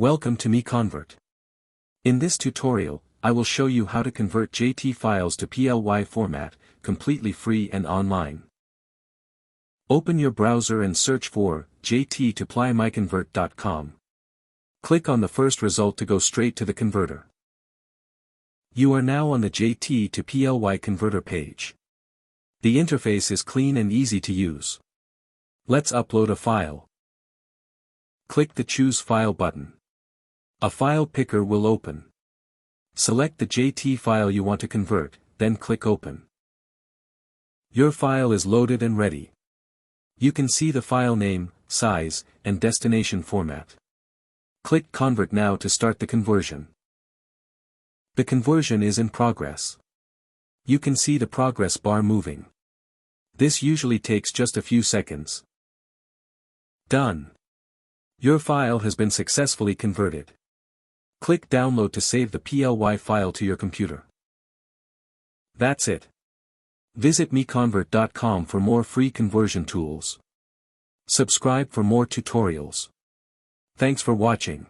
Welcome to MiConvert. In this tutorial, I will show you how to convert JT files to PLY format, completely free and online. Open your browser and search for JT to PLY MiConvert.com. Click on the first result to go straight to the converter. You are now on the JT to PLY converter page. The interface is clean and easy to use. Let's upload a file. Click the Choose File button. A file picker will open. Select the JT file you want to convert, then click Open. Your file is loaded and ready. You can see the file name, size, and destination format. Click Convert now to start the conversion. The conversion is in progress. You can see the progress bar moving. This usually takes just a few seconds. Done. Your file has been successfully converted. Click Download to save the PLY file to your computer. That's it. Visit MiConvert.com for more free conversion tools. Subscribe for more tutorials. Thanks for watching.